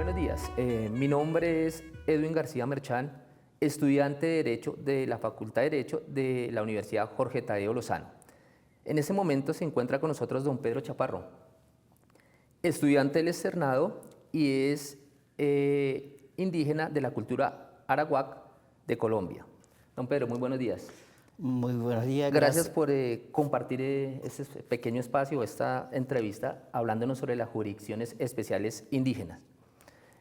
Buenos días, mi nombre es Edwin García Merchán, estudiante de Derecho de la Facultad de Derecho de la Universidad Jorge Tadeo Lozano. En este momento se encuentra con nosotros don Pedro Chaparro, estudiante del externado y es indígena de la cultura arawak de Colombia. Don Pedro, muy buenos días. Muy buenos días, Gracias gracias. por compartir este pequeño espacio, esta entrevista, hablándonos sobre las jurisdicciones especiales indígenas.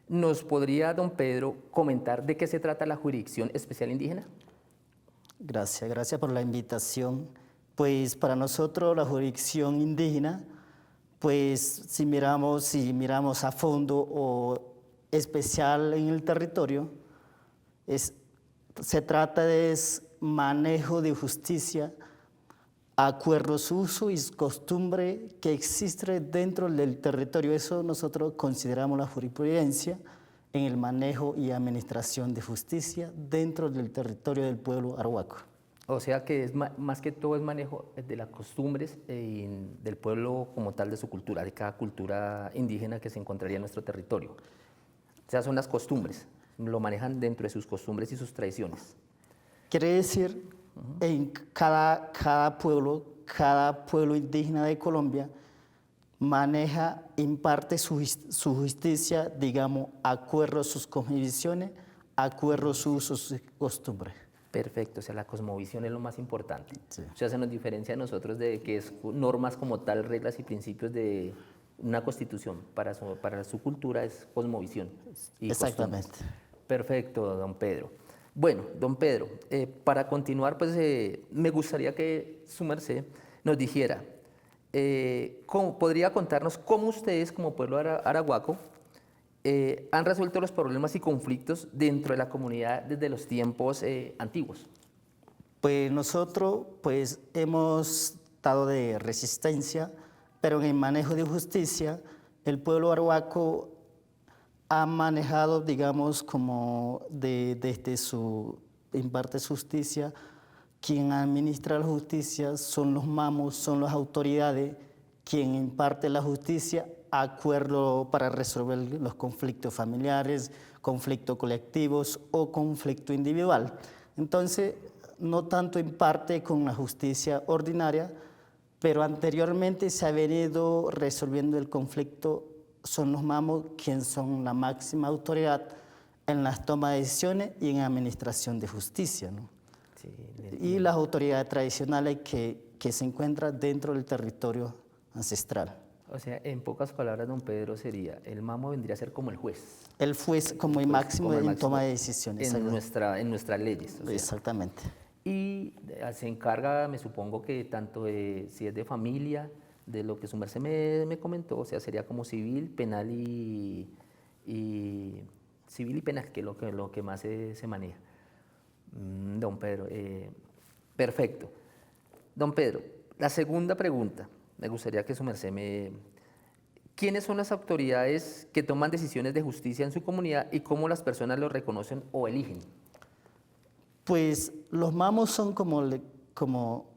¿Nos podría, don Pedro, comentar de qué se trata la Jurisdicción Especial Indígena? Gracias por la invitación. Pues para nosotros la jurisdicción indígena, pues si miramos a fondo o especial en el territorio, se trata de manejo de justicia, acuerdos, uso y costumbre que existe dentro del territorio. Eso nosotros consideramos la jurisprudencia en el manejo y administración de justicia dentro del territorio del pueblo arhuaco. O sea que es más que todo es manejo de las costumbres del pueblo como tal, de su cultura, de cada cultura indígena que se encontraría en nuestro territorio. O sea, son las costumbres, lo manejan dentro de sus costumbres y sus tradiciones. Quiere decir, en cada pueblo indígena de Colombia maneja, imparte su justicia, digamos, acuerdo a sus cosmovisiones, acuerdo a sus usos y costumbres. Perfecto, o sea, la cosmovisión es lo más importante. Sí. O sea, se nos diferencia a nosotros de que es normas como tal, reglas y principios de una constitución. Para su cultura es cosmovisión y Exactamente. costumbres. Perfecto, don Pedro. Bueno, don Pedro, para continuar, pues me gustaría que su merced nos dijera, ¿podría contarnos cómo ustedes como pueblo arahuaco han resuelto los problemas y conflictos dentro de la comunidad desde los tiempos antiguos? Pues nosotros pues, hemos estado de resistencia, pero en el manejo de justicia, el pueblo arhuaco ha manejado, digamos, como desde su imparte justicia, quien administra la justicia son los mamos, son las autoridades, quien imparte la justicia, acuerdo para resolver los conflictos familiares, conflictos colectivos o conflicto individual. Entonces, no tanto imparte con la justicia ordinaria, pero anteriormente se ha venido resolviendo el conflicto. Son los mamos quienes son la máxima autoridad en las tomas de decisiones y en la administración de justicia, ¿no? Sí, Y las autoridades tradicionales que se encuentran dentro del territorio ancestral. o sea, en pocas palabras, don Pedro, sería, el mamo vendría a ser como el juez. El juez como el máximo como el en máximo toma de decisiones. en nuestras leyes. O sea, Exactamente. y se encarga, me supongo que tanto de, si es de familia, de lo que su merced me comentó, o sea, sería como civil, penal civil y penal, que es lo que más se maneja. Don Pedro, perfecto. Don Pedro, la segunda pregunta, me gustaría que su merced ¿quiénes son las autoridades que toman decisiones de justicia en su comunidad y cómo las personas lo reconocen o eligen? Pues los mamos son como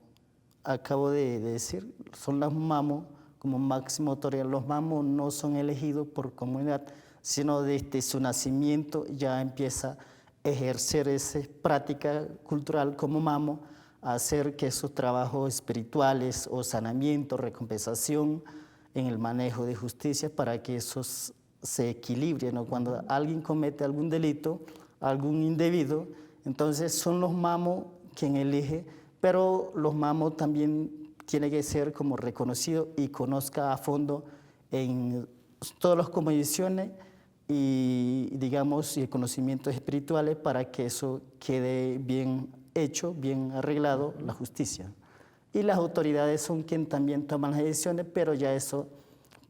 acabo de decir, son los mamos como máxima autoridad. Los mamos no son elegidos por comunidad, sino desde su nacimiento ya empieza a ejercer esa práctica cultural como mamo, a hacer que sus trabajos espirituales o sanamiento, recompensación en el manejo de justicia para que esos se equilibren, ¿no? Cuando alguien comete algún delito, algún indebido, entonces son los mamos quien elige, pero los mamos también tienen que ser como reconocidos y conozca a fondo en todas las condiciones y digamos y conocimientos espirituales para que eso quede bien hecho, bien arreglado, la justicia. Y las autoridades son quienes también toman las decisiones, pero ya eso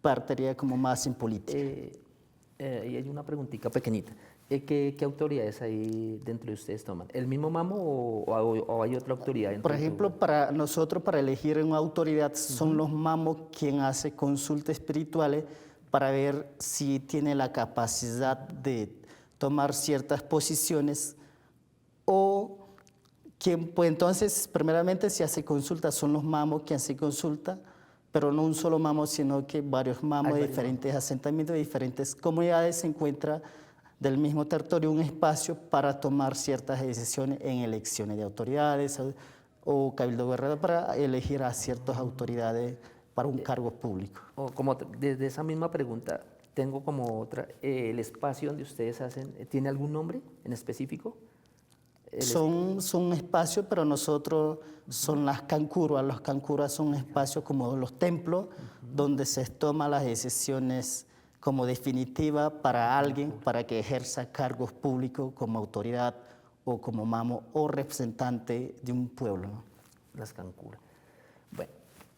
partiría como más en política. Y hay una preguntita pequeñita. ¿Qué autoridades hay dentro de ustedes toman? ¿El mismo mamo o hay otra autoridad dentro? Por ejemplo, para nosotros, para elegir una autoridad, son los mamos quien hace consultas espirituales para ver si tiene la capacidad de tomar ciertas posiciones o quien, pues entonces, primeramente, si hace consulta, son los mamos quien hace consulta pero no un solo mamo, sino que varios mamos Hay de varios diferentes asentamientos, de diferentes comunidades, se encuentra del mismo territorio un espacio para tomar ciertas decisiones en elecciones de autoridades o cabildo guerrero para elegir a ciertas autoridades para un cargo público. O como desde esa misma pregunta, tengo como otra, ¿el espacio donde ustedes hacen, tiene algún nombre en específico? Son espacios, pero nosotros son las cancuras. Los cancuras son espacios como los templos donde se toman las decisiones como definitiva para alguien, para que ejerza cargos públicos como autoridad o como mamo o representante de un pueblo, ¿no? Las cancuras. Bueno,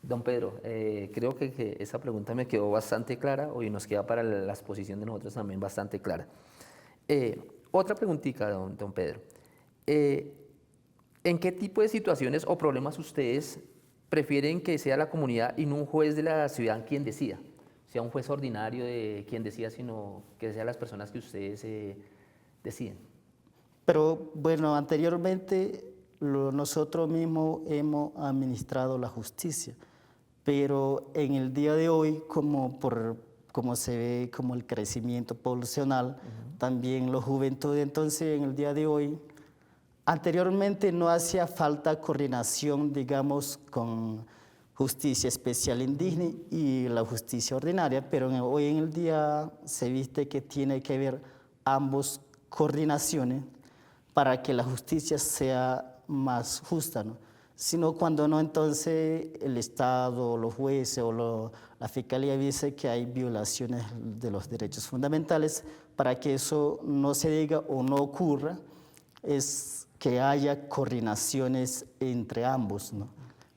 don Pedro, creo que esa pregunta me quedó bastante clara, y nos queda para la exposición de nosotros también bastante clara. Otra preguntita, don Pedro. ¿En qué tipo de situaciones o problemas ustedes prefieren que sea la comunidad y no un juez de la ciudad quien decida? Sea un juez ordinario de quien decida, sino que sean las personas que ustedes deciden. Pero bueno, anteriormente nosotros mismos hemos administrado la justicia, pero en el día de hoy, como se ve como el crecimiento poblacional, también la juventud, entonces en el día de hoy, anteriormente no hacía falta coordinación, digamos, con justicia especial indígena y la justicia ordinaria, pero hoy en el día se viste que tiene que haber ambos coordinaciones para que la justicia sea más justa, ¿no? Sino cuando no, entonces el Estado, los jueces o la Fiscalía dice que hay violaciones de los derechos fundamentales. Para que eso no se diga o no ocurra, es que haya coordinaciones entre ambos, ¿no?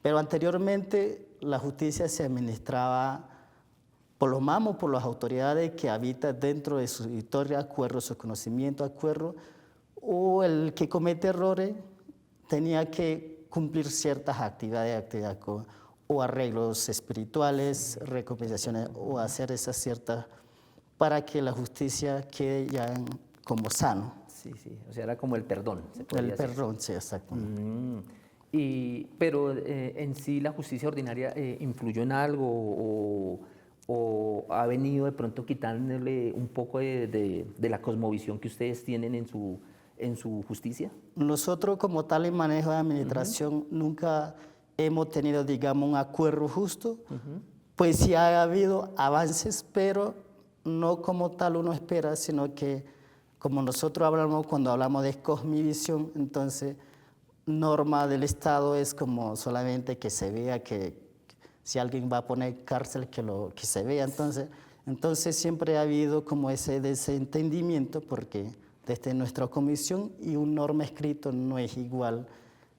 Pero anteriormente la justicia se administraba por los mamos, por las autoridades que habitan dentro de su historia, acuerdo, su conocimiento, acuerdo, o el que comete errores tenía que cumplir ciertas actividades o arreglos espirituales, recompensaciones, o hacer esas ciertas para que la justicia quede ya como sano. Sí, sí, o sea, era como el perdón. El perdón, sí, exacto. Pero en sí la justicia ordinaria influyó en algo o ha venido de pronto quitándole un poco de la cosmovisión que ustedes tienen en su justicia. Nosotros como tal en manejo de administración nunca hemos tenido, digamos, un acuerdo justo, pues sí ha habido avances, pero no como tal uno espera, sino que como nosotros hablamos cuando hablamos de cosmovisión, entonces norma del Estado es como solamente que se vea que si alguien va a poner cárcel que se vea, entonces siempre ha habido como ese desentendimiento porque desde nuestra comisión y un norma escrito no es igual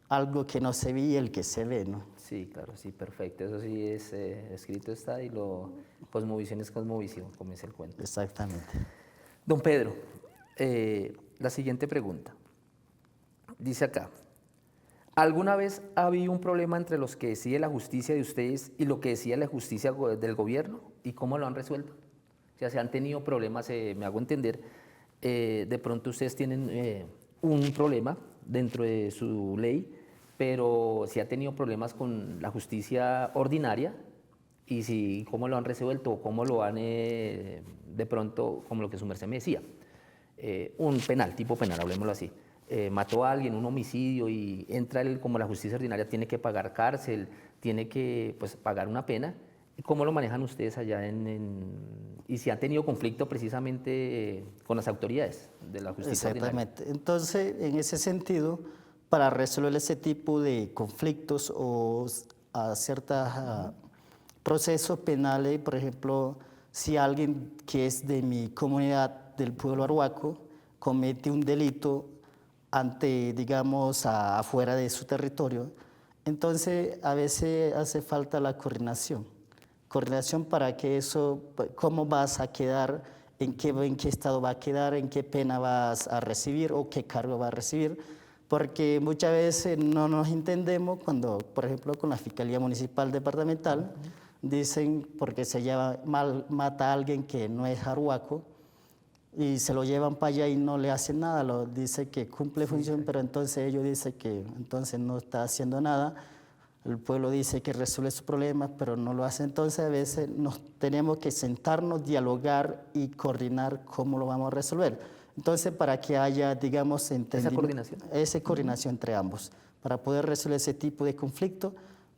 algo que no se ve y el que se ve, ¿no? Sí, claro, sí, perfecto. Eso sí es escrito está y cosmovisión es cosmovisión, como es el cuento. Exactamente. Don Pedro, la siguiente pregunta. Dice acá, ¿alguna vez ha habido un problema entre los que decide la justicia de ustedes y lo que decide la justicia del gobierno? ¿Y cómo lo han resuelto? O sea, ¿se han tenido problemas? Me hago entender, de pronto ustedes tienen un problema dentro de su ley, pero si ha tenido problemas con la justicia ordinaria y si cómo lo han resuelto o cómo lo han de pronto, como lo que su merced me decía, un penal, tipo penal, hablemoslo así, mató a alguien, un homicidio y entra él como la justicia ordinaria, tiene que pagar cárcel, tiene que pues, pagar una pena. ¿Cómo lo manejan ustedes allá y si han tenido conflicto precisamente con las autoridades de la justicia ordinaria? Exactamente. Entonces, en ese sentido, para resolver ese tipo de conflictos o a ciertos procesos penales, por ejemplo, si alguien que es de mi comunidad del pueblo arhuaco comete un delito digamos, afuera de su territorio, entonces a veces hace falta la coordinación. Coordinación para que eso, cómo vas a quedar, en qué estado va a quedar, en qué pena vas a recibir o qué cargo va a recibir, porque muchas veces no nos entendemos cuando, por ejemplo, con la Fiscalía Municipal Departamental, dicen porque mata a alguien que no es arhuaco, y se lo llevan para allá y no le hacen nada, dice que cumple función, pero entonces ellos dicen que entonces no está haciendo nada. el pueblo dice que resuelve sus problemas, pero no lo hace. Entonces a veces nos tenemos que sentarnos, dialogar y coordinar cómo lo vamos a resolver. Entonces para que haya, digamos, esa coordinación entre ambos, para poder resolver ese tipo de conflicto,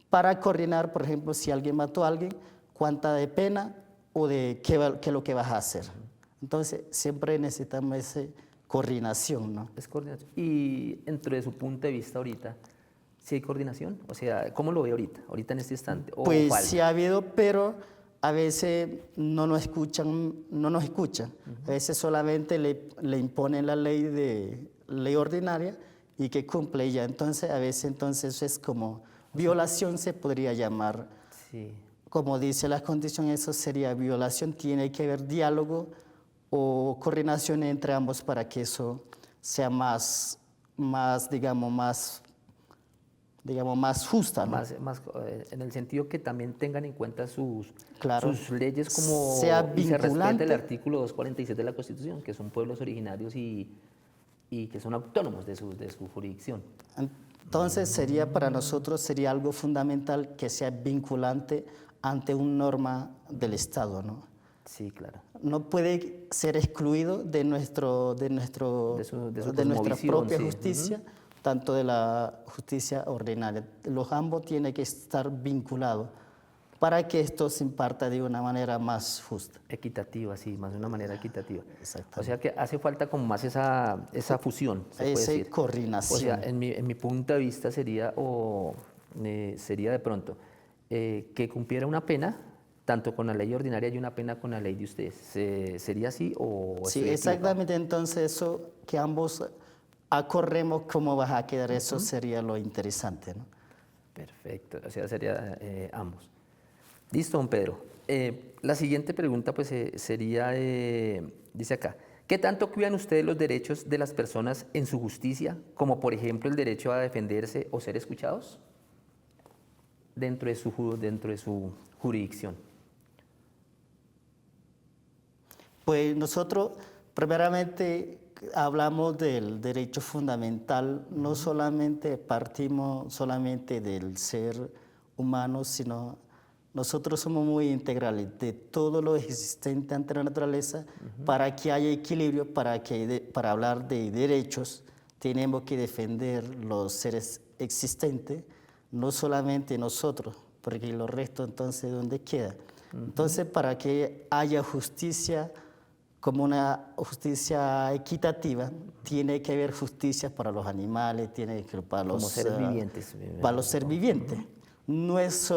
para coordinar, por ejemplo, si alguien mató a alguien, cuánta de pena o de qué es lo que vas a hacer. Entonces siempre necesitamos esa coordinación, ¿no? Es coordinación. Y dentro de su punto de vista ahorita, ¿sí hay coordinación? O sea, ¿cómo lo ve ahorita en este instante? ¿O Pues falta? sí ha habido, pero a veces no nos escuchan, no nos escuchan. A veces solamente le imponen la ley ordinaria y que cumple y ya. Entonces, a veces entonces eso es como violación se podría llamar. Sí. Como dice la constitución, eso sería violación. Tiene que haber diálogo o coordinación entre ambos para que eso sea digamos, más justa, ¿no? En el sentido que también tengan en cuenta sus Claro. leyes Sea y se respete el vinculante. artículo 246 de la Constitución, que son pueblos originarios y que son autónomos de su jurisdicción. Entonces sería para nosotros sería algo fundamental que sea vinculante ante una norma del Estado, ¿no? Sí, claro. No puede ser excluido de nuestra cosmovisión, propia sí. justicia, tanto de la justicia ordinaria. Los ambos tienen que estar vinculados para que esto se imparta de una manera más justa. Equitativa, sí, más de una manera equitativa. Exactamente. O sea que hace falta como más esa fusión, se puede Esa decir. coordinación. O sea, en mi punto de vista sería, sería de pronto, que cumpliera una pena, tanto con la ley ordinaria y una pena con la ley de ustedes. ¿Sería así o Sí, estoy exactamente. Entonces eso, que ambos acorremos cómo va a quedar, eso sería lo interesante, ¿no? Perfecto, o sea, sería ambos. Listo, don Pedro. La siguiente pregunta pues sería, dice acá, ¿qué tanto cuidan ustedes los derechos de las personas en su justicia, como por ejemplo el derecho a defenderse o ser escuchados dentro de su jurisdicción? Pues nosotros primeramente hablamos del derecho fundamental, no solamente partimos solamente del ser humano, sino nosotros somos muy integrales de todo lo existente ante la naturaleza. Para que haya equilibrio, para hablar de derechos, tenemos que defender los seres existentes, no solamente nosotros, porque los restos entonces ¿dónde queda? Entonces, para que haya justicia como una justicia equitativa, tiene que haber justicia para los animales, tiene que para Como los seres vivientes. para los seres vivientes. No es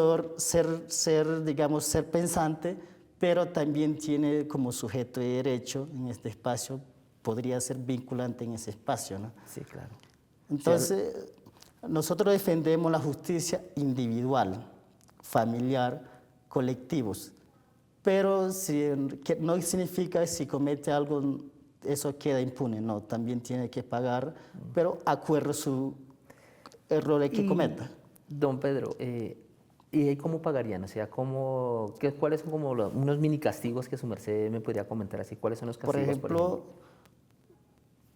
digamos, ser pensante, pero también tiene como sujeto de derecho en este espacio, podría ser vinculante en ese espacio, ¿no? Sí, claro. Entonces, nosotros defendemos la justicia individual, familiar, colectivos, pero que no significa si comete algo, eso queda impune, no, también tiene que pagar, pero acuerdo su error que cometa. Don Pedro, ¿y ahí cómo pagarían? O sea, ¿cuáles son como unos mini castigos que su merced me podría comentar así? ¿Cuáles son los Por castigos, ejemplo,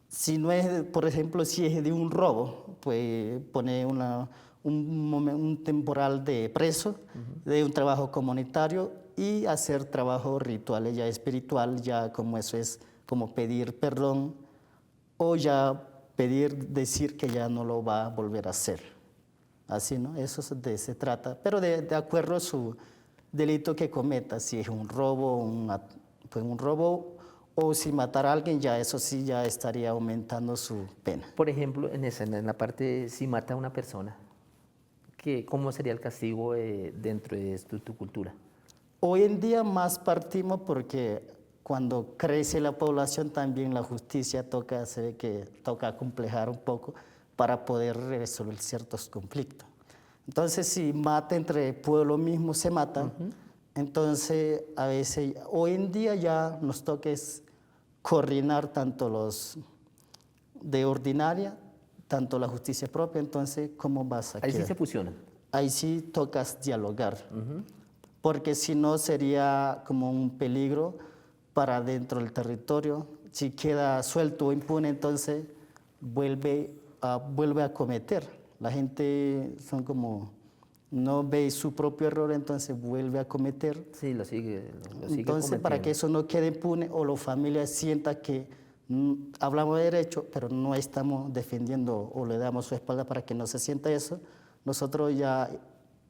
si no es, por ejemplo, si es de un robo, pues pone un temporal de preso, de un trabajo comunitario y hacer trabajo ritual, ya espiritual, ya como eso es como pedir perdón o ya decir que ya no lo va a volver a hacer. Así, ¿no? Eso se trata, pero de acuerdo a su delito que cometa, si es un robo, pues un robo o si matar a alguien, ya eso sí ya estaría aumentando su pena. Por ejemplo, en la parte, si mata a una persona, ¿cómo sería el castigo dentro de tu cultura? Hoy en día más partimos porque cuando crece la población también la justicia se ve que toca complejar un poco para poder resolver ciertos conflictos. Entonces, si mata entre pueblo mismo se mata, entonces a veces, hoy en día ya nos toca coordinar tanto los de ordinaria, tanto la justicia propia, entonces, ¿cómo vas a Ahí sí quedar? se fusionan. Ahí sí tocas dialogar, porque si no sería como un peligro para dentro del territorio. Si queda suelto o impune, entonces vuelve a cometer. La gente son como no ve su propio error, entonces vuelve a cometer. Sí, lo sigue Entonces, para que cometiendo. eso no quede impune o la familia sienta que hablamos de derecho, pero no estamos defendiendo o le damos su espalda para que no se sienta eso, nosotros ya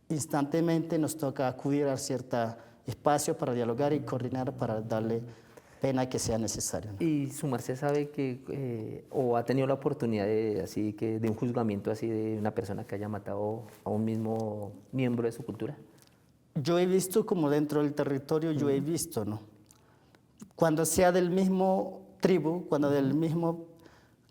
instantáneamente nos toca acudir a cierto espacio para dialogar y coordinar para darle pena que sea necesario, ¿no? ¿Y su merced sabe que, o ha tenido la oportunidad de, así que, de un juzgamiento así de una persona que haya matado a un mismo miembro de su cultura? Yo he visto como dentro del territorio, yo he visto, ¿no? Cuando sea del mismo tribu, cuando del mismo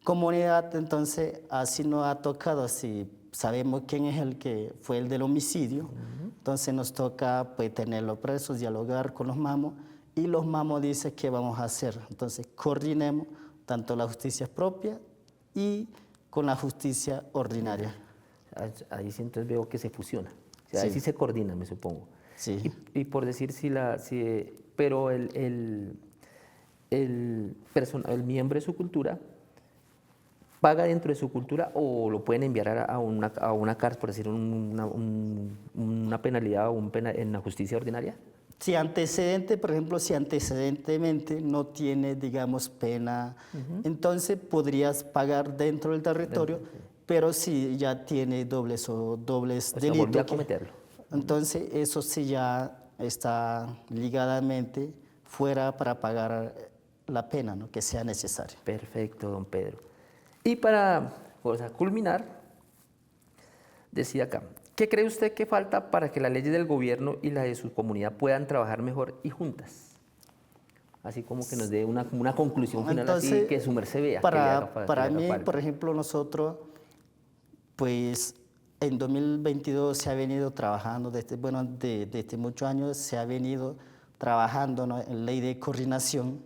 comunidad, entonces así nos ha tocado, si sabemos quién es el que fue el del homicidio, entonces nos toca pues tenerlo presos, dialogar con los mamos y los mamos dicen qué vamos a hacer. Entonces coordinemos tanto la justicia propia y con la justicia ordinaria. Ahí sí entonces veo que se fusiona. O sea, ahí Sí. sí se coordina, me supongo. Sí. Y por decir pero el miembro de su cultura paga dentro de su cultura o lo pueden enviar a una cárcel, por decir una penalidad o en la justicia ordinaria. Si antecedente, por ejemplo, si antecedentemente no tiene, digamos, pena, entonces podrías pagar dentro del territorio, pero si ya tiene dobles O sea, volvió a delitos, cometerlo. entonces eso sí ya está ligadamente fuera para pagar la pena, ¿no? Que sea necesario. Perfecto, don Pedro. Y para, o sea, culminar, decía acá, ¿qué cree usted que falta para que las leyes del gobierno y la de su comunidad puedan trabajar mejor y juntas? Así como que nos dé una conclusión final, así Entonces, que su merced vea que le haga, que le para haga mí, falta. por ejemplo, nosotros, pues en 2022 se ha venido trabajando, desde muchos años se ha venido trabajando, ¿no?, en ley de coordinación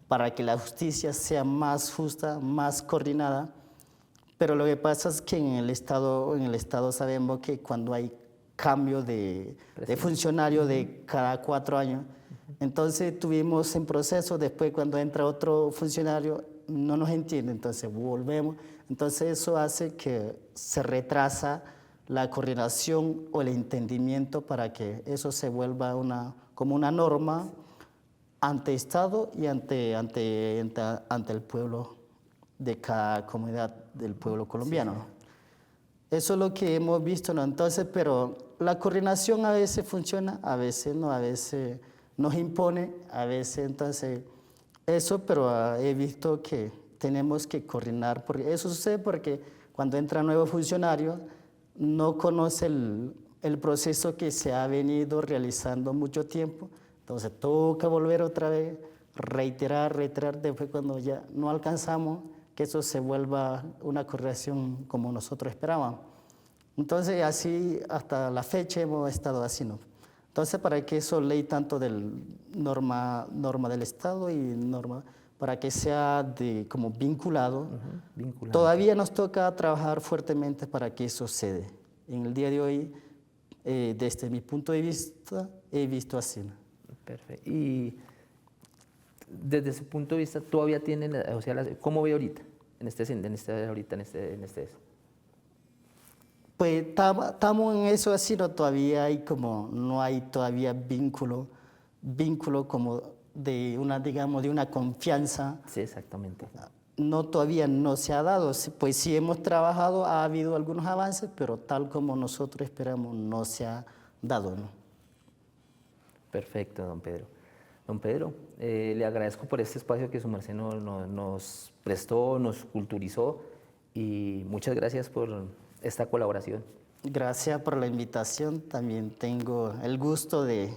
para que la justicia sea más justa, más coordinada. Pero lo que pasa es que en el Estado sabemos que cuando hay cambio de funcionario de cada 4 años, entonces tuvimos en proceso, después cuando entra otro funcionario no nos entiende, entonces volvemos. Entonces eso hace que se retrasa la coordinación o el entendimiento para que eso se vuelva como una norma ante Estado y ante el pueblo de cada comunidad del pueblo colombiano, ¿no? Eso es lo que hemos visto, ¿no? Entonces, pero la coordinación a veces funciona, a veces no, a veces nos impone, a veces entonces eso, pero he visto que tenemos que coordinar, porque eso sucede porque cuando entra nuevo funcionario no conoce el proceso que se ha venido realizando mucho tiempo, entonces toca volver otra vez, reiterar, después cuando ya no alcanzamos que eso se vuelva una corrección como nosotros esperábamos. Entonces así hasta la fecha hemos estado así, ¿no? Entonces para que eso ley tanto del norma del Estado y norma para que sea como vinculado, Vinculante. todavía nos toca trabajar fuertemente para que eso se dé. En el día de hoy, desde mi punto de vista, he visto así, ¿no? Perfecto. Y desde su punto de vista, todavía tienen, o sea, ¿cómo ve ahorita? Pues estamos en eso así, ¿no? Todavía hay como, no hay todavía vínculo como de digamos, de una confianza. Sí, exactamente. No, todavía no se ha dado, pues sí hemos trabajado, ha habido algunos avances, pero tal como nosotros esperamos no se ha dado, ¿no? Perfecto, don Pedro. Don Pedro, le agradezco por este espacio que su merced nos prestó, nos culturizó y muchas gracias por esta colaboración. Gracias por la invitación, también tengo el gusto de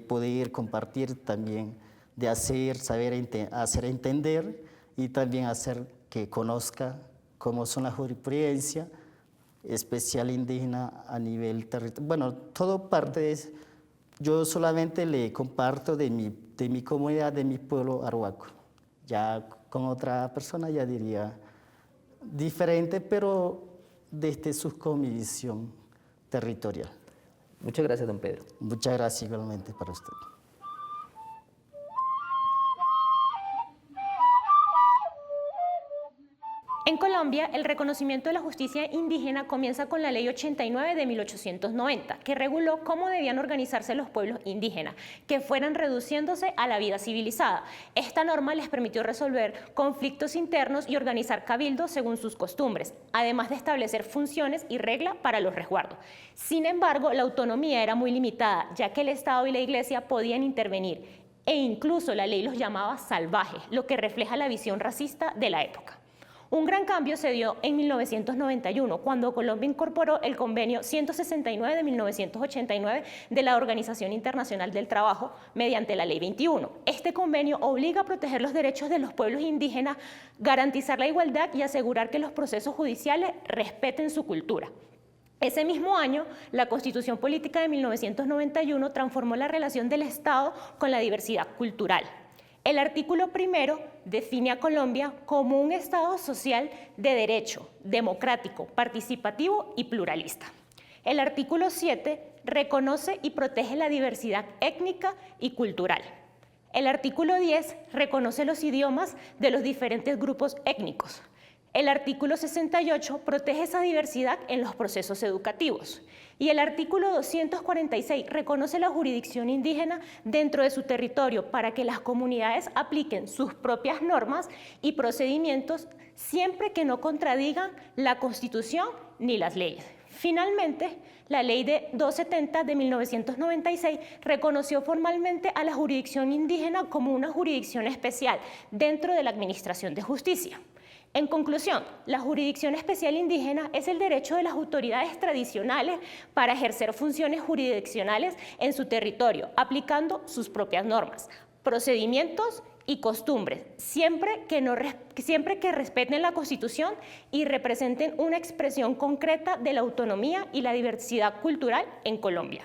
poder compartir también, de hacer entender y también hacer que conozca cómo son las jurisprudencias especial indígena a nivel territorial. Bueno, todo parte de eso. Yo solamente le comparto de mi comunidad, de mi pueblo arhuaco. Ya con otra persona ya diría diferente, pero desde su convicción territorial. Muchas gracias, don Pedro. Muchas gracias igualmente para usted. En Colombia, el reconocimiento de la justicia indígena comienza con la Ley 89 de 1890, que reguló cómo debían organizarse los pueblos indígenas, que fueran reduciéndose a la vida civilizada. Esta norma les permitió resolver conflictos internos y organizar cabildos según sus costumbres, además de establecer funciones y reglas para los resguardos. Sin embargo, la autonomía era muy limitada, ya que el Estado y la Iglesia podían intervenir, e incluso la ley los llamaba salvajes, lo que refleja la visión racista de la época. Un gran cambio se dio en 1991, cuando Colombia incorporó el Convenio 169 de 1989 de la Organización Internacional del Trabajo mediante la Ley 21. Este convenio obliga a proteger los derechos de los pueblos indígenas, garantizar la igualdad y asegurar que los procesos judiciales respeten su cultura. Ese mismo año, la Constitución Política de 1991 transformó la relación del Estado con la diversidad cultural. El artículo 1 define a Colombia como un Estado social de derecho, democrático, participativo y pluralista. El artículo 7 reconoce y protege la diversidad étnica y cultural. El artículo 10 reconoce los idiomas de los diferentes grupos étnicos. El artículo 68 protege esa diversidad en los procesos educativos. Y el artículo 246 reconoce la jurisdicción indígena dentro de su territorio para que las comunidades apliquen sus propias normas y procedimientos siempre que no contradigan la Constitución ni las leyes. Finalmente, la Ley de 270 de 1996 reconoció formalmente a la jurisdicción indígena como una jurisdicción especial dentro de la Administración de Justicia. En conclusión, la jurisdicción especial indígena es el derecho de las autoridades tradicionales para ejercer funciones jurisdiccionales en su territorio, aplicando sus propias normas, procedimientos y costumbres, siempre que respeten la Constitución y representen una expresión concreta de la autonomía y la diversidad cultural en Colombia.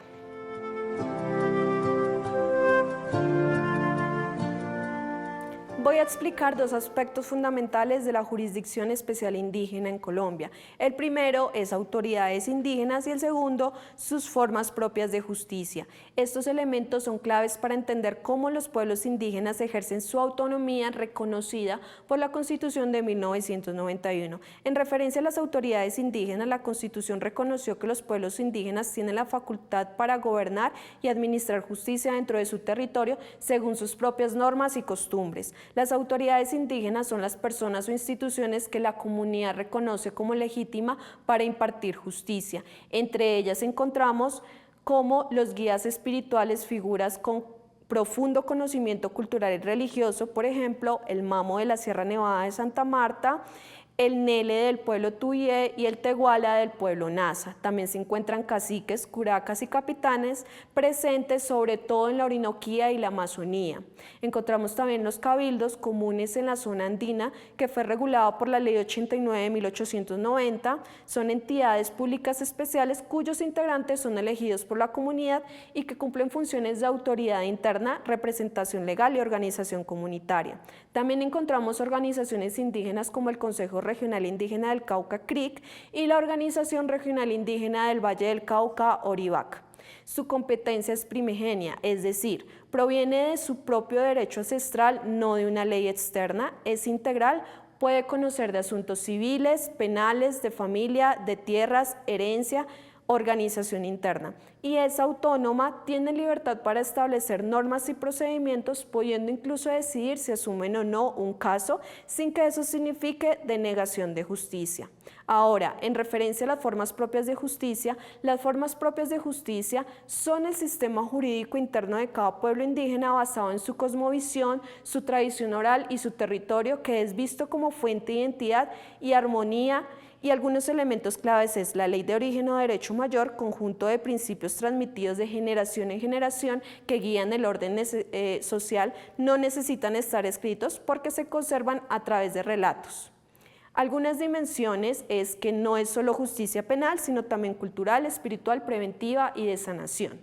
Voy a explicar dos aspectos fundamentales de la jurisdicción especial indígena en Colombia. El primero es autoridades indígenas y el segundo, sus formas propias de justicia. Estos elementos son claves para entender cómo los pueblos indígenas ejercen su autonomía reconocida por la Constitución de 1991. En referencia a las autoridades indígenas, la Constitución reconoció que los pueblos indígenas tienen la facultad para gobernar y administrar justicia dentro de su territorio según sus propias normas y costumbres. Las autoridades indígenas son las personas o instituciones que la comunidad reconoce como legítima para impartir justicia. Entre ellas encontramos como los guías espirituales, figuras con profundo conocimiento cultural y religioso, por ejemplo, el Mamo de la Sierra Nevada de Santa Marta, el Nele del pueblo Tuyé y el Teguala del pueblo Nasa. También se encuentran caciques, curacas y capitanes presentes sobre todo en la Orinoquía y la Amazonía. Encontramos también los cabildos comunes en la zona andina, que fue regulado por la Ley 89 de 1890. Son entidades públicas especiales cuyos integrantes son elegidos por la comunidad y que cumplen funciones de autoridad interna, representación legal y organización comunitaria. También encontramos organizaciones indígenas como el Consejo Regional Indígena del Cauca, CRIC, y la Organización Regional Indígena del Valle del Cauca, ORIVAC. Su competencia es primigenia, es decir, proviene de su propio derecho ancestral, no de una ley externa, es integral, puede conocer de asuntos civiles, penales, de familia, de tierras, herencia, organización interna, y es autónoma, tiene libertad para establecer normas y procedimientos, pudiendo incluso decidir si asumen o no un caso, sin que eso signifique denegación de justicia. Ahora, en referencia a las formas propias de justicia, las formas propias de justicia son el sistema jurídico interno de cada pueblo indígena basado en su cosmovisión, su tradición oral y su territorio, que es visto como fuente de identidad y armonía. Y algunos elementos claves es la ley de origen o derecho mayor, conjunto de principios transmitidos de generación en generación que guían el orden social, no necesitan estar escritos porque se conservan a través de relatos. Algunas dimensiones es que no es solo justicia penal, sino también cultural, espiritual, preventiva y de sanación.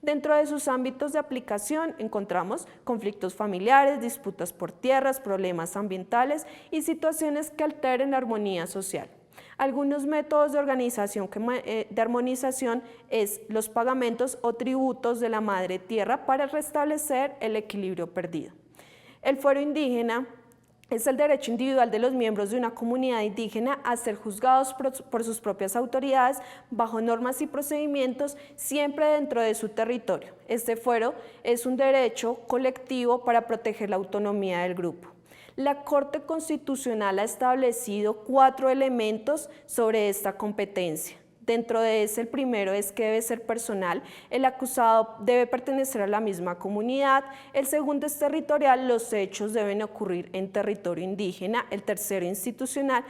Dentro de sus ámbitos de aplicación encontramos conflictos familiares, disputas por tierras, problemas ambientales y situaciones que alteren la armonía social. Algunos métodos de organización de armonización es los pagamentos o tributos de la madre tierra para restablecer el equilibrio perdido. El fuero indígena es el derecho individual de los miembros de una comunidad indígena a ser juzgados por sus propias autoridades bajo normas y procedimientos siempre dentro de su territorio. Este fuero es un derecho colectivo para proteger la autonomía del grupo. La Corte Constitucional ha establecido 4 elementos sobre esta competencia. Dentro de ese, el primero es que debe ser personal, el acusado debe pertenecer a la misma comunidad, el segundo es territorial, los hechos deben ocurrir en territorio indígena, el tercero institucional,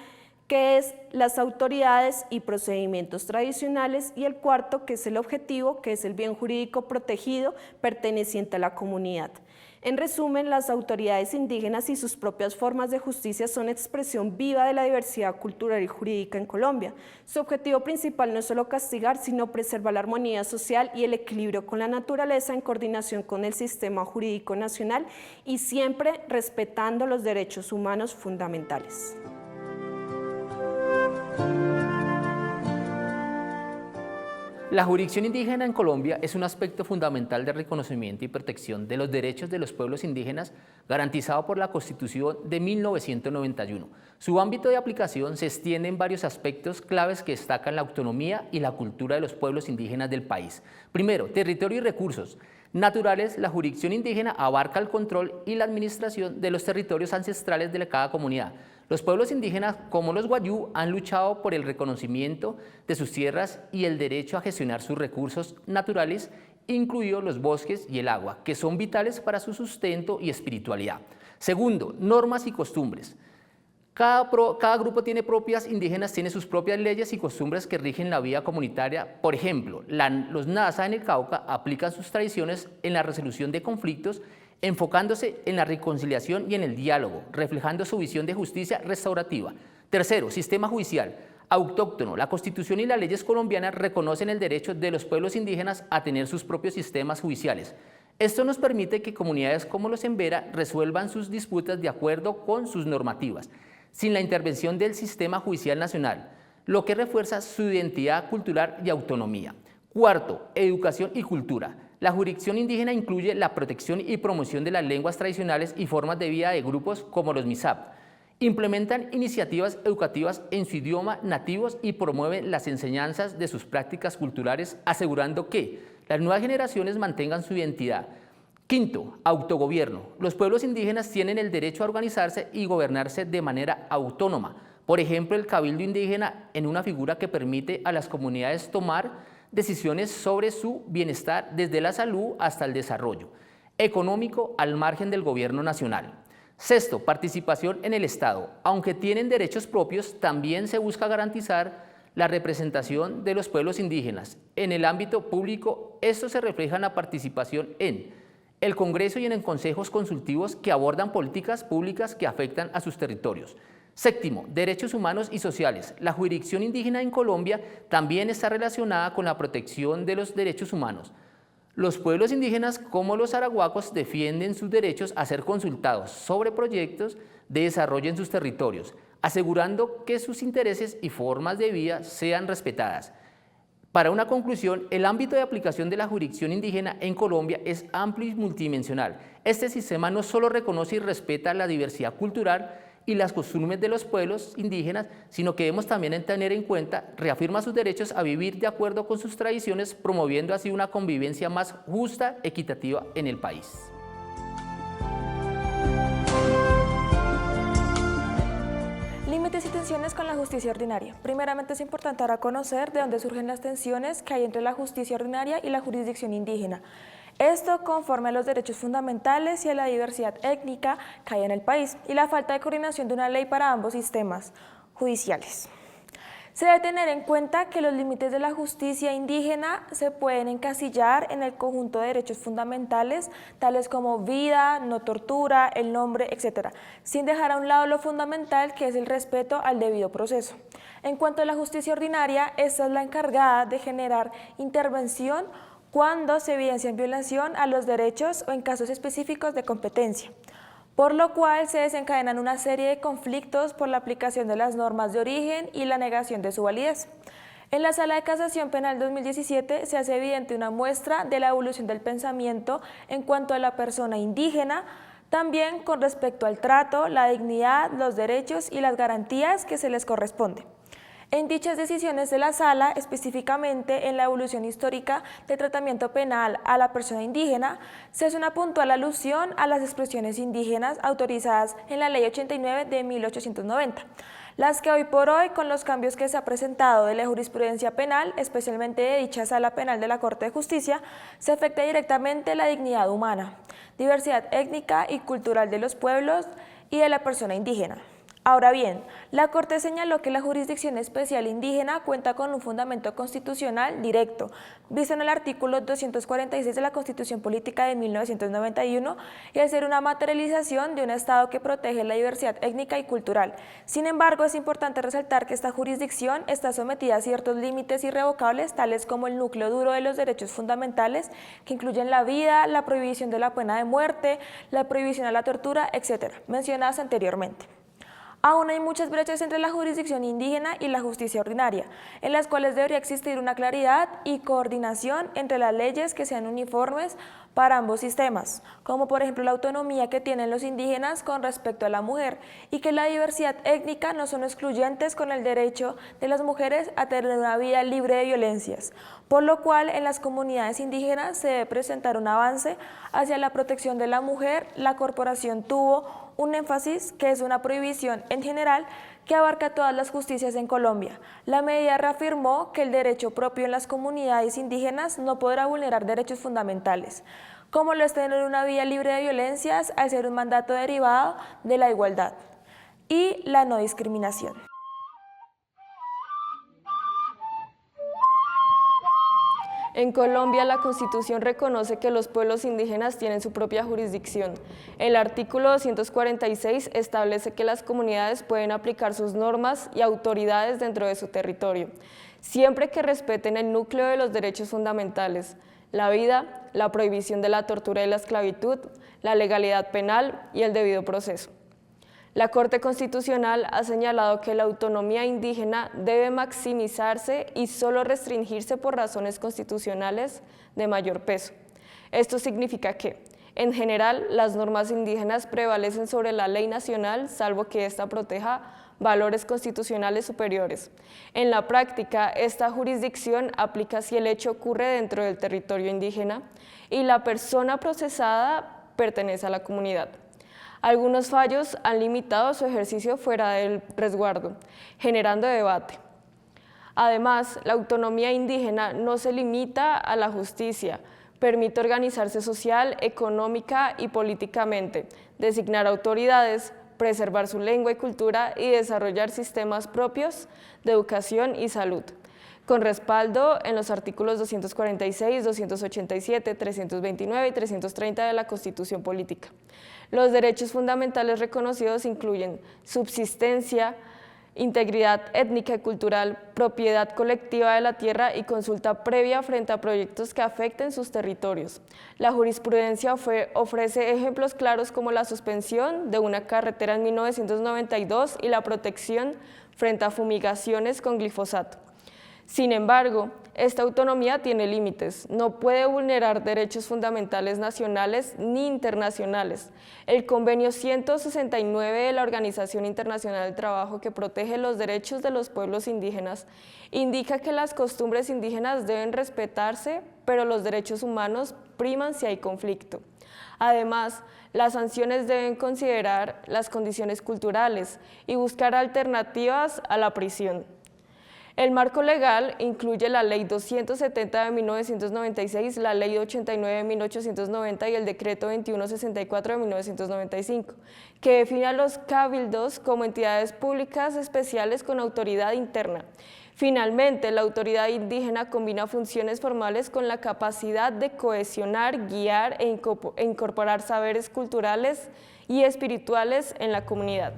que es las autoridades y procedimientos tradicionales, y el cuarto, que es el objetivo, que es el bien jurídico protegido perteneciente a la comunidad. En resumen, las autoridades indígenas y sus propias formas de justicia son expresión viva de la diversidad cultural y jurídica en Colombia. Su objetivo principal no es solo castigar, sino preservar la armonía social y el equilibrio con la naturaleza en coordinación con el sistema jurídico nacional y siempre respetando los derechos humanos fundamentales. La jurisdicción indígena en Colombia es un aspecto fundamental de reconocimiento y protección de los derechos de los pueblos indígenas garantizado por la Constitución de 1991. Su ámbito de aplicación se extiende en varios aspectos claves que destacan la autonomía y la cultura de los pueblos indígenas del país. Primero, territorio y recursos naturales. La jurisdicción indígena abarca el control y la administración de los territorios ancestrales de cada comunidad. Los pueblos indígenas, como los wayú, han luchado por el reconocimiento de sus tierras y el derecho a gestionar sus recursos naturales, incluidos los bosques y el agua, que son vitales para su sustento y espiritualidad. Segundo, normas y costumbres. Cada grupo tiene propias indígenas, tiene sus propias leyes y costumbres que rigen la vida comunitaria. Por ejemplo, los Nasa en el Cauca aplican sus tradiciones en la resolución de conflictos, enfocándose en la reconciliación y en el diálogo, reflejando su visión de justicia restaurativa. Tercero, sistema judicial autóctono. La Constitución y las leyes colombianas reconocen el derecho de los pueblos indígenas a tener sus propios sistemas judiciales. Esto nos permite que comunidades como los Embera resuelvan sus disputas de acuerdo con sus normativas, sin la intervención del sistema judicial nacional, lo que refuerza su identidad cultural y autonomía. Cuarto, educación y cultura. La jurisdicción indígena incluye la protección y promoción de las lenguas tradicionales y formas de vida de grupos como los MISAP. Implementan iniciativas educativas en su idioma nativos y promueven las enseñanzas de sus prácticas culturales, asegurando que las nuevas generaciones mantengan su identidad. Quinto, autogobierno. Los pueblos indígenas tienen el derecho a organizarse y gobernarse de manera autónoma. Por ejemplo, el cabildo indígena en una figura que permite a las comunidades tomar decisiones sobre su bienestar desde la salud hasta el desarrollo económico al margen del gobierno nacional. Sexto, participación en el Estado. Aunque tienen derechos propios, también se busca garantizar la representación de los pueblos indígenas. En el ámbito público, esto se refleja en la participación en el Congreso y en consejos consultivos que abordan políticas públicas que afectan a sus territorios. Séptimo, derechos humanos y sociales. La jurisdicción indígena en Colombia también está relacionada con la protección de los derechos humanos. Los pueblos indígenas, como los arahuacos, defienden sus derechos a ser consultados sobre proyectos de desarrollo en sus territorios, asegurando que sus intereses y formas de vida sean respetadas. Para una conclusión, el ámbito de aplicación de la jurisdicción indígena en Colombia es amplio y multidimensional. Este sistema no solo reconoce y respeta la diversidad cultural y las costumbres de los pueblos indígenas, sino que debemos también tener en cuenta, reafirma sus derechos a vivir de acuerdo con sus tradiciones, promoviendo así una convivencia más justa, equitativa en el país. Límites y tensiones con la justicia ordinaria. Primeramente es importante ahora conocer de dónde surgen las tensiones que hay entre la justicia ordinaria y la jurisdicción indígena. Esto conforme a los derechos fundamentales y a la diversidad étnica que hay en el país y la falta de coordinación de una ley para ambos sistemas judiciales. Se debe tener en cuenta que los límites de la justicia indígena se pueden encasillar en el conjunto de derechos fundamentales, tales como vida, no tortura, el nombre, etc., sin dejar a un lado lo fundamental que es el respeto al debido proceso. En cuanto a la justicia ordinaria, esta es la encargada de generar intervención cuando se evidencia violación a los derechos o en casos específicos de competencia, por lo cual se desencadenan una serie de conflictos por la aplicación de las normas de origen y la negación de su validez. En la Sala de Casación Penal 2017 se hace evidente una muestra de la evolución del pensamiento en cuanto a la persona indígena, También con respecto al trato, la dignidad, los derechos y las garantías que se les corresponde. En dichas decisiones de la Sala, específicamente en la evolución histórica del tratamiento penal a la persona indígena, se hace una puntual alusión a las expresiones indígenas autorizadas en la Ley 89 de 1890, las que hoy por hoy, con los cambios que se ha presentado de la jurisprudencia penal, especialmente de dicha Sala Penal de la Corte de Justicia, se afecta directamente la dignidad humana, diversidad étnica y cultural de los pueblos y de la persona indígena. Ahora bien, la Corte señaló que la Jurisdicción Especial Indígena cuenta con un fundamento constitucional directo, visto en el artículo 246 de la Constitución Política de 1991, y al ser una materialización de un Estado que protege la diversidad étnica y cultural. Sin embargo, es importante resaltar que esta jurisdicción está sometida a ciertos límites irrevocables, tales como el núcleo duro de los derechos fundamentales, que incluyen la vida, la prohibición de la pena de muerte, la prohibición a la tortura, etc., mencionadas anteriormente. Aún hay muchas brechas entre la jurisdicción indígena y la justicia ordinaria, en las cuales debería existir una claridad y coordinación entre las leyes que sean uniformes para ambos sistemas, como por ejemplo la autonomía que tienen los indígenas con respecto a la mujer, y que la diversidad étnica no son excluyentes con el derecho de las mujeres a tener una vida libre de violencias, por lo cual en las comunidades indígenas se debe presentar un avance hacia la protección de la mujer. La corporación tuvo un énfasis que es una prohibición en general que abarca todas las justicias en Colombia. La medida reafirmó que el derecho propio en las comunidades indígenas no podrá vulnerar derechos fundamentales, como lo es tener una vida libre de violencias al ser un mandato derivado de la igualdad y la no discriminación. En Colombia, la Constitución reconoce que los pueblos indígenas tienen su propia jurisdicción. El artículo 246 establece que las comunidades pueden aplicar sus normas y autoridades dentro de su territorio, siempre que respeten el núcleo de los derechos fundamentales: la vida, la prohibición de la tortura y la esclavitud, la legalidad penal y el debido proceso. La Corte Constitucional ha señalado que la autonomía indígena debe maximizarse y solo restringirse por razones constitucionales de mayor peso. Esto significa que, en general, las normas indígenas prevalecen sobre la ley nacional, salvo que ésta proteja valores constitucionales superiores. En la práctica, esta jurisdicción aplica si el hecho ocurre dentro del territorio indígena y la persona procesada pertenece a la comunidad. Algunos fallos han limitado su ejercicio fuera del resguardo, generando debate. Además, la autonomía indígena no se limita a la justicia, permite organizarse social, económica y políticamente, designar autoridades, preservar su lengua y cultura y desarrollar sistemas propios de educación y salud, con respaldo en los artículos 246, 287, 329 y 330 de la Constitución Política. Los derechos fundamentales reconocidos incluyen subsistencia, integridad étnica y cultural, propiedad colectiva de la tierra y consulta previa frente a proyectos que afecten sus territorios. La jurisprudencia ofrece ejemplos claros como la suspensión de una carretera en 1992 y la protección frente a fumigaciones con glifosato. Sin embargo, esta autonomía tiene límites, no puede vulnerar derechos fundamentales nacionales ni internacionales. El Convenio 169 de la Organización Internacional del Trabajo, que protege los derechos de los pueblos indígenas, indica que las costumbres indígenas deben respetarse, pero los derechos humanos priman si hay conflicto. Además, las sanciones deben considerar las condiciones culturales y buscar alternativas a la prisión. El marco legal incluye la Ley 270 de 1996, la Ley 89 de 1890 y el Decreto 2164 de 1995, que define a los cabildos como entidades públicas especiales con autoridad interna. Finalmente, la autoridad indígena combina funciones formales con la capacidad de cohesionar, guiar e incorporar saberes culturales y espirituales en la comunidad.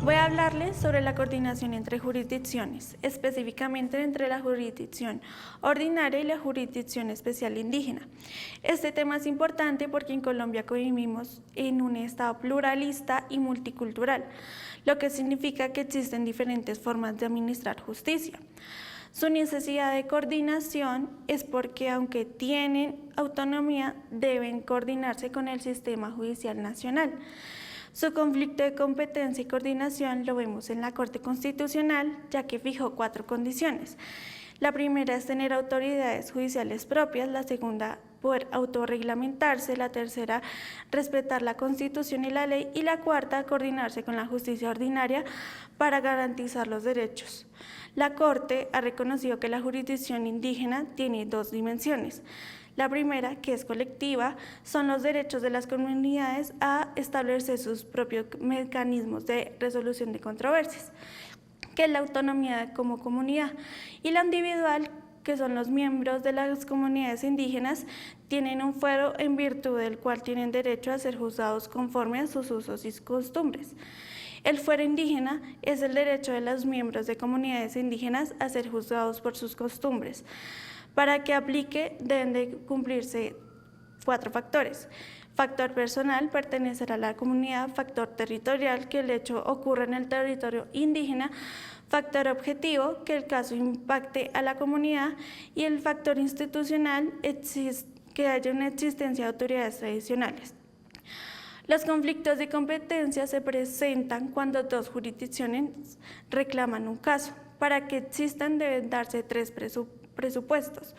Voy a hablarles sobre la coordinación entre jurisdicciones, específicamente entre la jurisdicción ordinaria y la jurisdicción especial indígena. Este tema es importante porque en Colombia vivimos en un estado pluralista y multicultural, lo que significa que existen diferentes formas de administrar justicia. Su necesidad de coordinación es porque, aunque tienen autonomía, deben coordinarse con el sistema judicial nacional. Su conflicto de competencia y coordinación lo vemos en la Corte Constitucional, ya que fijó 4 condiciones. La primera es tener autoridades judiciales propias, la segunda, poder autorreglamentarse, la tercera, respetar la Constitución y la ley, y la cuarta, coordinarse con la justicia ordinaria para garantizar los derechos. La Corte ha reconocido que la jurisdicción indígena tiene 2 dimensiones. La primera, que es colectiva, son los derechos de las comunidades a establecer sus propios mecanismos de resolución de controversias, que es la autonomía como comunidad. Y la individual, que son los miembros de las comunidades indígenas, tienen un fuero en virtud del cual tienen derecho a ser juzgados conforme a sus usos y costumbres. El fuero indígena es el derecho de los miembros de comunidades indígenas a ser juzgados por sus costumbres. Para que aplique, deben de cumplirse 4 factores. Factor personal, pertenecer a la comunidad. Factor territorial, que el hecho ocurre en el territorio indígena. Factor objetivo, que el caso impacte a la comunidad. Y el factor institucional, que haya una existencia de autoridades tradicionales. Los conflictos de competencia se presentan cuando 2 jurisdicciones reclaman un caso. Para que existan deben darse 3 presupuestos: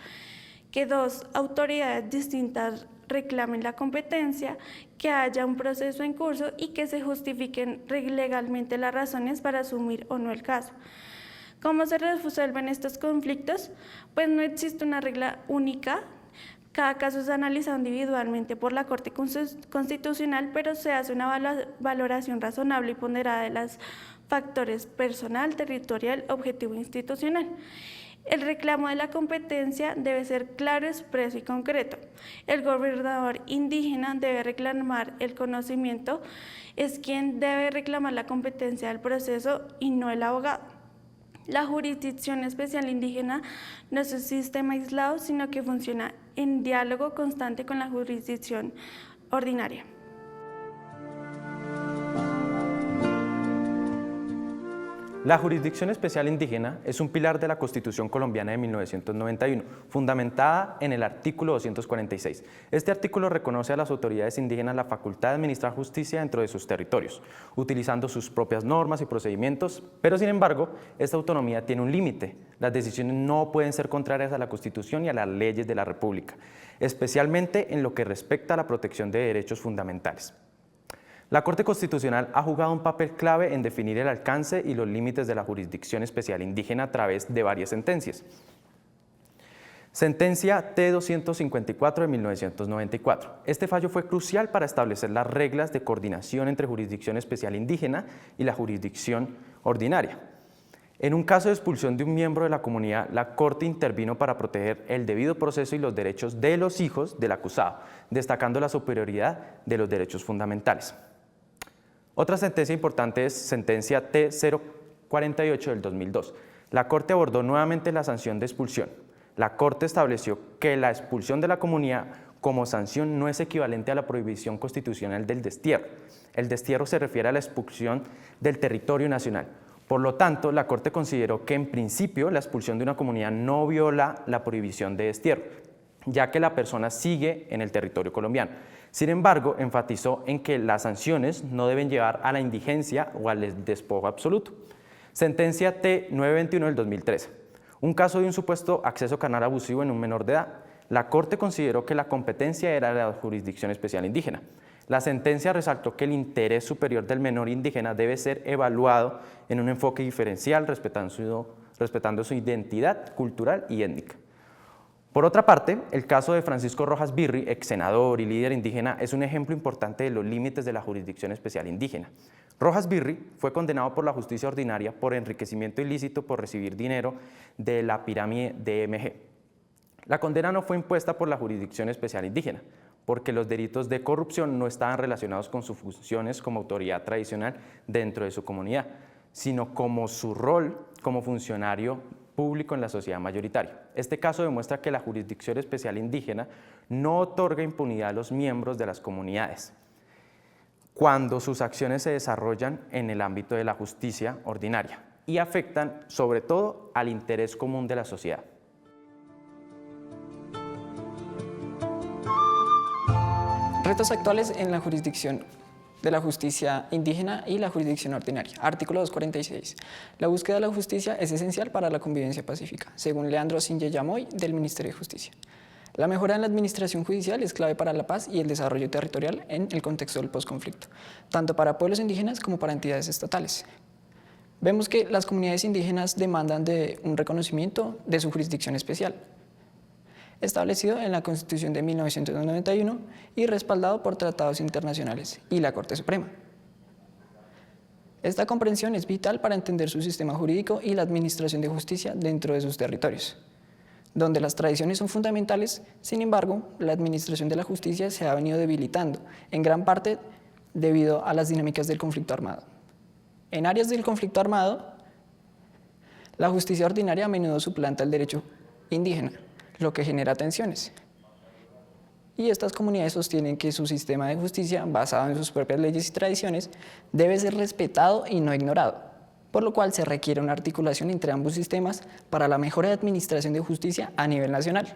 que 2 autoridades distintas reclamen la competencia, que haya un proceso en curso y que se justifiquen legalmente las razones para asumir o no el caso. ¿Cómo se resuelven estos conflictos? Pues no existe una regla única. Cada caso es analizado individualmente por la Corte Constitucional, pero se hace una valoración razonable y ponderada de los factores personal, territorial, objetivo e institucional. El reclamo de la competencia debe ser claro, expreso y concreto. El gobernador indígena debe reclamar el conocimiento, es quien debe reclamar la competencia del proceso y no el abogado. La Jurisdicción Especial Indígena no es un sistema aislado, sino que funciona en diálogo constante con la jurisdicción ordinaria. La Jurisdicción Especial Indígena es un pilar de la Constitución colombiana de 1991, fundamentada en el artículo 246. Este artículo reconoce a las autoridades indígenas la facultad de administrar justicia dentro de sus territorios, utilizando sus propias normas y procedimientos, pero sin embargo, esta autonomía tiene un límite. Las decisiones no pueden ser contrarias a la Constitución y a las leyes de la República, especialmente en lo que respecta a la protección de derechos fundamentales. La Corte Constitucional ha jugado un papel clave en definir el alcance y los límites de la Jurisdicción Especial Indígena a través de varias sentencias. Sentencia T-254 de 1994. Este fallo fue crucial para establecer las reglas de coordinación entre Jurisdicción Especial Indígena y la jurisdicción ordinaria. En un caso de expulsión de un miembro de la comunidad, la Corte intervino para proteger el debido proceso y los derechos de los hijos del acusado, destacando la superioridad de los derechos fundamentales. Otra sentencia importante es sentencia T-048 del 2002. La Corte abordó nuevamente la sanción de expulsión. La Corte estableció que la expulsión de la comunidad como sanción no es equivalente a la prohibición constitucional del destierro. El destierro se refiere a la expulsión del territorio nacional. Por lo tanto, la Corte consideró que en principio la expulsión de una comunidad no viola la prohibición de destierro, ya que la persona sigue en el territorio colombiano. Sin embargo, enfatizó en que las sanciones no deben llevar a la indigencia o al despojo absoluto. Sentencia T-921 del 2013. Un caso de un supuesto acceso carnal abusivo en un menor de edad. La Corte consideró que la competencia era de la Jurisdicción Especial Indígena. La sentencia resaltó que el interés superior del menor indígena debe ser evaluado en un enfoque diferencial, respetando su identidad cultural y étnica. Por otra parte, el caso de Francisco Rojas Birri, ex senador y líder indígena, es un ejemplo importante de los límites de la Jurisdicción Especial Indígena. Rojas Birri fue condenado por la justicia ordinaria por enriquecimiento ilícito por recibir dinero de la pirámide DMG. La condena no fue impuesta por la Jurisdicción Especial Indígena, porque los delitos de corrupción no estaban relacionados con sus funciones como autoridad tradicional dentro de su comunidad, sino como su rol como funcionario público en la sociedad mayoritaria. Este caso demuestra que la Jurisdicción Especial Indígena no otorga impunidad a los miembros de las comunidades cuando sus acciones se desarrollan en el ámbito de la justicia ordinaria. y afectan sobre todo al interés común de la sociedad. Retos actuales en la jurisdicción de la justicia indígena y la jurisdicción ordinaria. Artículo 246. La búsqueda de la justicia es esencial para la convivencia pacífica, según Leandro Sinye-Yamoy, del Ministerio de Justicia. La mejora en la administración judicial es clave para la paz y el desarrollo territorial en el contexto del posconflicto, tanto para pueblos indígenas como para entidades estatales. Vemos que las comunidades indígenas demandan de un reconocimiento de su jurisdicción especial, establecido en la Constitución de 1991 y respaldado por tratados internacionales y la Corte Suprema. Esta comprensión es vital para entender su sistema jurídico y la administración de justicia dentro de sus territorios, donde las tradiciones son fundamentales. Sin embargo, la administración de la justicia se ha venido debilitando, en gran parte debido a las dinámicas del conflicto armado. En áreas del conflicto armado, la justicia ordinaria a menudo suplanta el derecho indígena, lo que genera tensiones. Y estas comunidades sostienen que su sistema de justicia, basado en sus propias leyes y tradiciones, debe ser respetado y no ignorado, por lo cual se requiere una articulación entre ambos sistemas para la mejor administración de justicia a nivel nacional.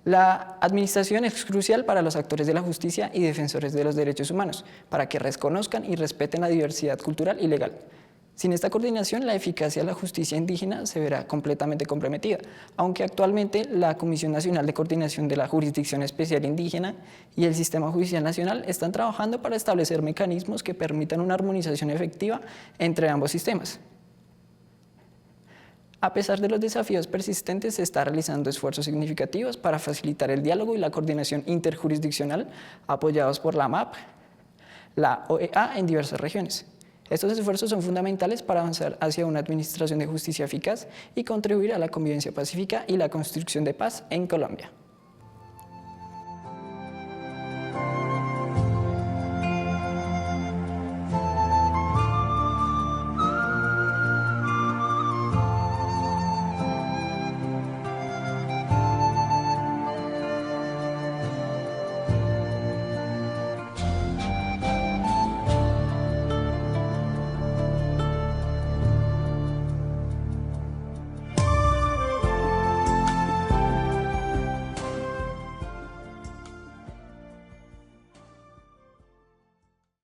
La administración es crucial para los actores de la justicia y defensores de los derechos humanos, para que reconozcan y respeten la diversidad cultural y legal. Sin esta coordinación, la eficacia de la justicia indígena se verá completamente comprometida, aunque actualmente la Comisión Nacional de Coordinación de la Jurisdicción Especial Indígena y el Sistema Judicial Nacional están trabajando para establecer mecanismos que permitan una armonización efectiva entre ambos sistemas. A pesar de los desafíos persistentes, se está realizando esfuerzos significativos para facilitar el diálogo y la coordinación interjurisdiccional apoyados por la MAP, la OEA en diversas regiones. Estos esfuerzos son fundamentales para avanzar hacia una administración de justicia eficaz y contribuir a la convivencia pacífica y la construcción de paz en Colombia.